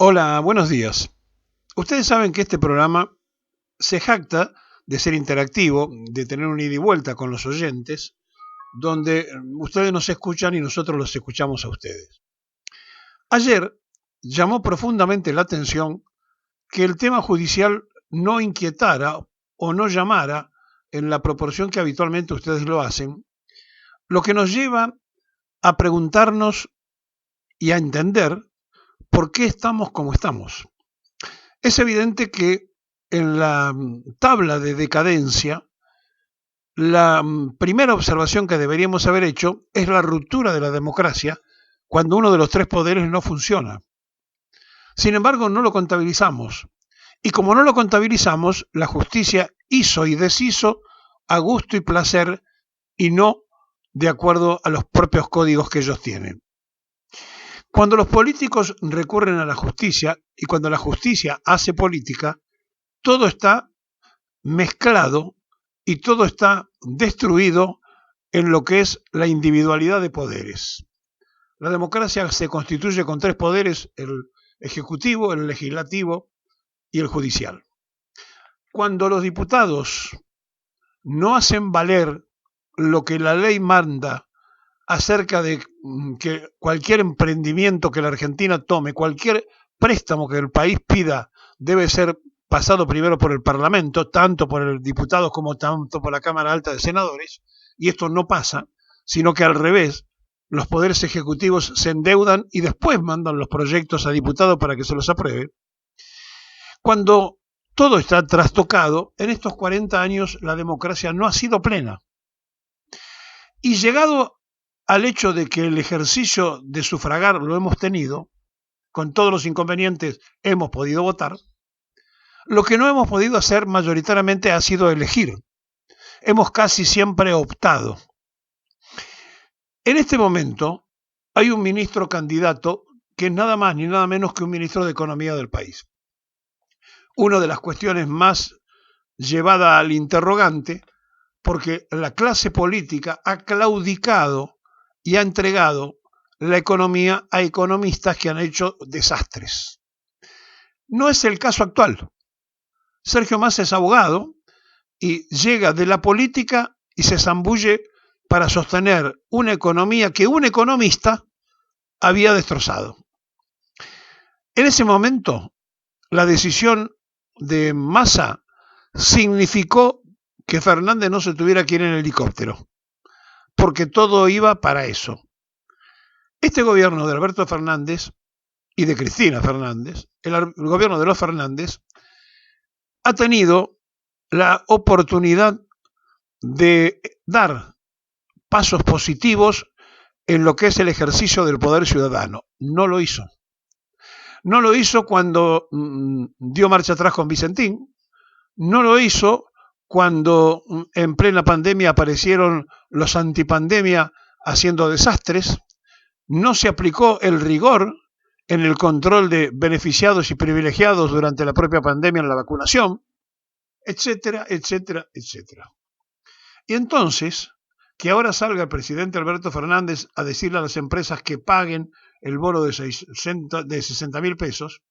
Hola, buenos días. Ustedes saben que este programa se jacta de ser interactivo, de tener un ida y vuelta con los oyentes, donde ustedes nos escuchan y nosotros los escuchamos a ustedes. Ayer llamó profundamente la atención que el tema judicial no inquietara o no llamara en la proporción que habitualmente ustedes lo hacen, lo que nos lleva a preguntarnos y a entender por qué estamos como estamos. Es evidente que en la tabla de decadencia, la primera observación que deberíamos haber hecho es la ruptura de la democracia cuando uno de los tres poderes no funciona. Sin embargo, no lo contabilizamos. Y como no lo contabilizamos, la justicia hizo y deshizo a gusto y placer y no de acuerdo a los propios códigos que ellos tienen. Cuando los políticos recurren a la justicia y cuando la justicia hace política, todo está mezclado y todo está destruido en lo que es la individualidad de poderes. La democracia se constituye con tres poderes: el ejecutivo, el legislativo y el judicial. Cuando los diputados no hacen valer lo que la ley manda acerca de que cualquier emprendimiento que la Argentina tome, cualquier préstamo que el país pida, debe ser pasado primero por el Parlamento, tanto por el diputado como tanto por la Cámara Alta de Senadores, y esto no pasa, sino que al revés, los poderes ejecutivos se endeudan y después mandan los proyectos a diputados para que se los apruebe. Cuando todo está trastocado, en estos 40 años la democracia no ha sido plena. Y llegado al hecho de que el ejercicio de sufragar lo hemos tenido, con todos los inconvenientes hemos podido votar, lo que no hemos podido hacer mayoritariamente ha sido elegir. Hemos casi siempre optado. En este momento hay un ministro candidato que es nada más ni nada menos que un ministro de Economía del país. Una de las cuestiones más llevada al interrogante, porque la clase política ha claudicado y ha entregado la economía a economistas que han hecho desastres. No es el caso actual. Sergio Massa es abogado y llega de la política y se zambulle para sostener una economía que un economista había destrozado. En ese momento, la decisión de Massa significó que Fernández no se tuviera que ir en helicóptero, porque todo iba para eso. Este gobierno de Alberto Fernández y de Cristina Fernández, el gobierno de los Fernández, ha tenido la oportunidad de dar pasos positivos en lo que es el ejercicio del poder ciudadano. No lo hizo. No lo hizo cuando dio marcha atrás con Vicentín. No lo hizo cuando en plena pandemia aparecieron los antipandemia haciendo desastres. No se aplicó el rigor en el control de beneficiados y privilegiados durante la propia pandemia en la vacunación, etcétera, etcétera, etcétera. Y entonces, que ahora salga el presidente Alberto Fernández a decirle a las empresas que paguen el bono de 60.000 pesos,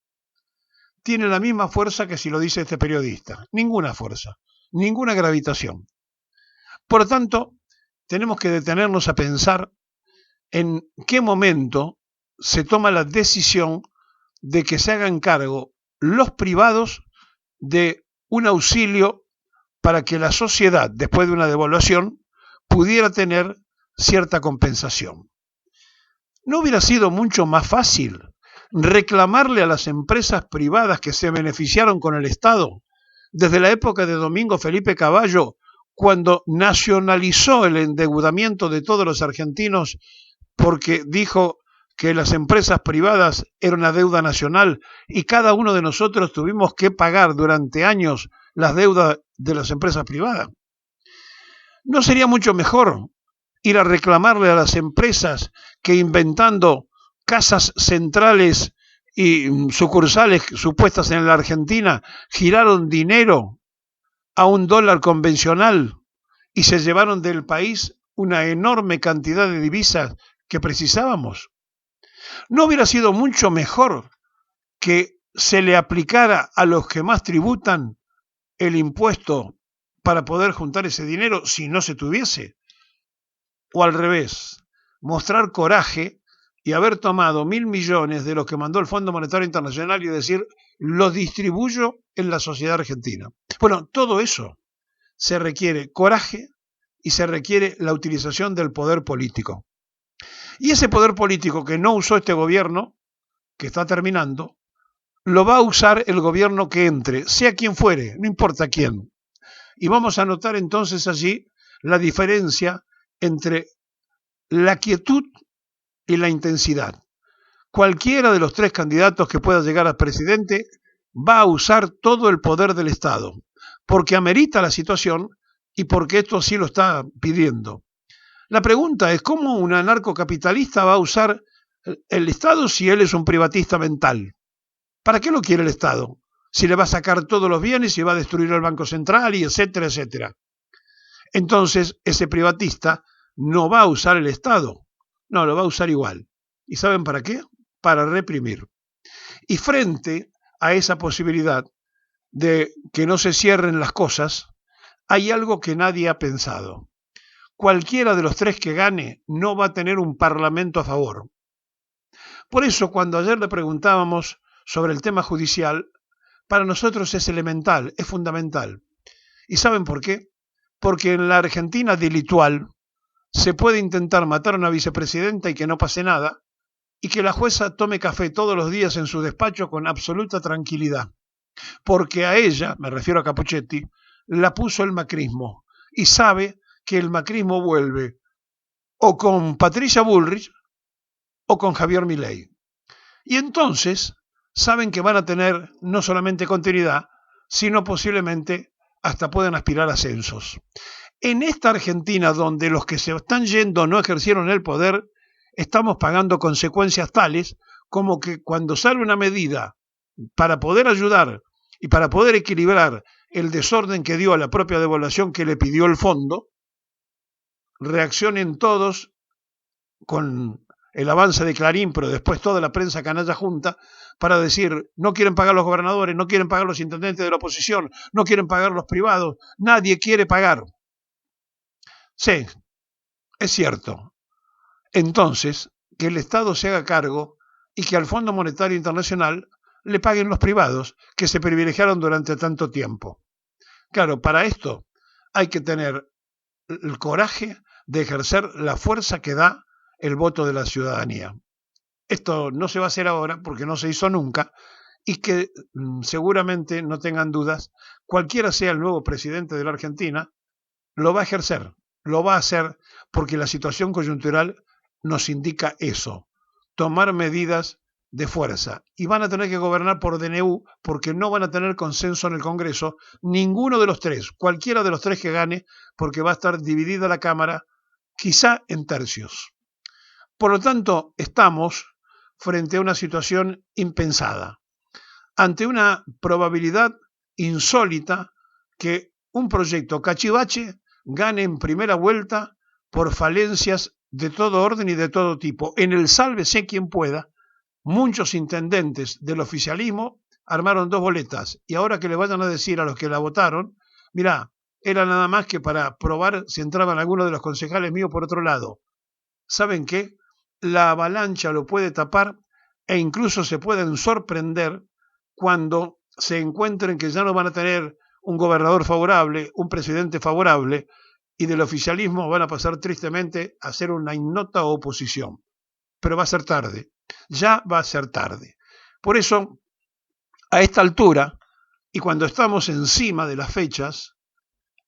tiene la misma fuerza que si lo dice este periodista. Ninguna fuerza, ninguna gravitación. Por lo tanto, tenemos que detenernos a pensar en qué momento se toma la decisión de que se hagan cargo los privados de un auxilio para que la sociedad, después de una devaluación, pudiera tener cierta compensación. ¿No hubiera sido mucho más fácil reclamarle a las empresas privadas que se beneficiaron con el Estado desde la época de Domingo Felipe Cavallo, cuando nacionalizó el endeudamiento de todos los argentinos porque dijo que las empresas privadas eran una deuda nacional y cada uno de nosotros tuvimos que pagar durante años las deudas de las empresas privadas? ¿No sería mucho mejor ir a reclamarle a las empresas que inventando casas centrales y sucursales supuestas en la Argentina giraron dinero a un dólar convencional y se llevaron del país una enorme cantidad de divisas que precisábamos? ¿No hubiera sido mucho mejor que se le aplicara a los que más tributan el impuesto para poder juntar ese dinero si no se tuviese? O al revés, mostrar coraje y haber tomado 1.000 millones de los que mandó el Fondo Monetario Internacional y decir, los distribuyo en la sociedad argentina. Bueno, todo eso se requiere coraje y se requiere la utilización del poder político. Y ese poder político que no usó este gobierno, que está terminando, lo va a usar el gobierno que entre, sea quien fuere, no importa quién. Y vamos a notar entonces allí la diferencia entre la quietud y la intensidad. Cualquiera de los tres candidatos que pueda llegar a presidente va a usar todo el poder del Estado, porque amerita la situación y porque esto sí lo está pidiendo. La pregunta es, ¿cómo un anarcocapitalista va a usar el Estado si él es un privatista mental? ¿Para qué lo quiere el Estado? Si le va a sacar todos los bienes y va a destruir el Banco Central y etcétera, etcétera. Entonces, ese privatista no va a usar el Estado. No, lo va a usar igual. ¿Y saben para qué? Para reprimir. Y frente a esa posibilidad de que no se cierren las cosas, hay algo que nadie ha pensado. Cualquiera de los tres que gane no va a tener un parlamento a favor. Por eso, cuando ayer le preguntábamos sobre el tema judicial, para nosotros es elemental, es fundamental. ¿Y saben por qué? Porque en la Argentina delitual se puede intentar matar a una vicepresidenta y que no pase nada, y que la jueza tome café todos los días en su despacho con absoluta tranquilidad. Porque a ella, me refiero a Capuchetti, la puso el macrismo, y sabe que el macrismo vuelve o con Patricia Bullrich o con Javier Milei. Y entonces saben que van a tener no solamente continuidad, sino posiblemente hasta pueden aspirar a ascensos. En esta Argentina, donde los que se están yendo no ejercieron el poder, estamos pagando consecuencias tales como que cuando sale una medida para poder ayudar y para poder equilibrar el desorden que dio a la propia devaluación que le pidió el fondo, reaccionen todos con el avance de Clarín, pero después toda la prensa canalla junta, para decir, no quieren pagar los gobernadores, no quieren pagar los intendentes de la oposición, no quieren pagar los privados, nadie quiere pagar. Sí, es cierto. Entonces, que el Estado se haga cargo y que al Fondo Monetario Internacional le paguen los privados que se privilegiaron durante tanto tiempo. Claro, para esto hay que tener el coraje de ejercer la fuerza que da el voto de la ciudadanía. Esto no se va a hacer ahora porque no se hizo nunca y que seguramente, no tengan dudas, cualquiera sea el nuevo presidente de la Argentina, lo va a ejercer, lo va a hacer porque la situación coyuntural nos indica eso, tomar medidas de fuerza. Y van a tener que gobernar por DNU porque no van a tener consenso en el Congreso, ninguno de los tres, cualquiera de los tres que gane, porque va a estar dividida la Cámara, quizá en tercios. Por lo tanto, estamos frente a una situación impensada, ante una probabilidad insólita que un proyecto cachivache gane en primera vuelta por falencias de todo orden y de todo tipo. En el sálvese quien pueda, muchos intendentes del oficialismo armaron dos boletas y ahora que le vayan a decir a los que la votaron, mirá, era nada más que para probar si entraban algunos de los concejales míos por otro lado. ¿Saben qué? La avalancha lo puede tapar e incluso se pueden sorprender cuando se encuentren que ya no van a tener un gobernador favorable, un presidente favorable, y del oficialismo van a pasar tristemente a ser una ignota oposición. Pero va a ser tarde, ya va a ser tarde. Por eso, a esta altura, y cuando estamos encima de las fechas,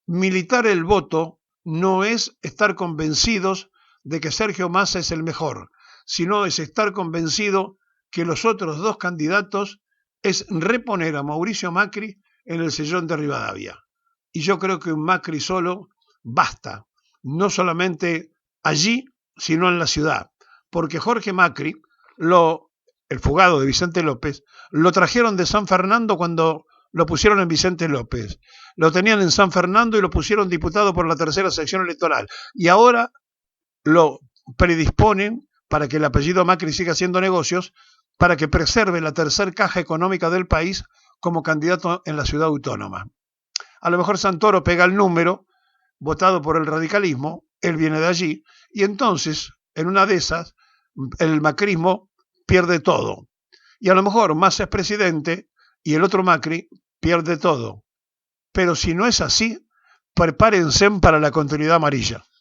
militar el voto no es estar convencidos de que Sergio Massa es el mejor, sino es estar convencido que los otros dos candidatos es reponer a Mauricio Macri en el sillón de Rivadavia. Y yo creo que un Macri solo basta, no solamente allí, sino en la ciudad, porque Jorge Macri, el fugado de Vicente López, lo trajeron de San Fernando cuando lo pusieron en Vicente López, lo tenían en San Fernando y lo pusieron diputado por la tercera sección electoral, y ahora lo predisponen para que el apellido Macri siga haciendo negocios, para que preserve la tercer caja económica del país como candidato en la ciudad autónoma. A lo mejor Santoro pega el número, votado por el radicalismo, él viene de allí, y entonces, en una de esas, el macrismo pierde todo. Y a lo mejor Massa es presidente y el otro Macri pierde todo. Pero si no es así, prepárense para la continuidad amarilla.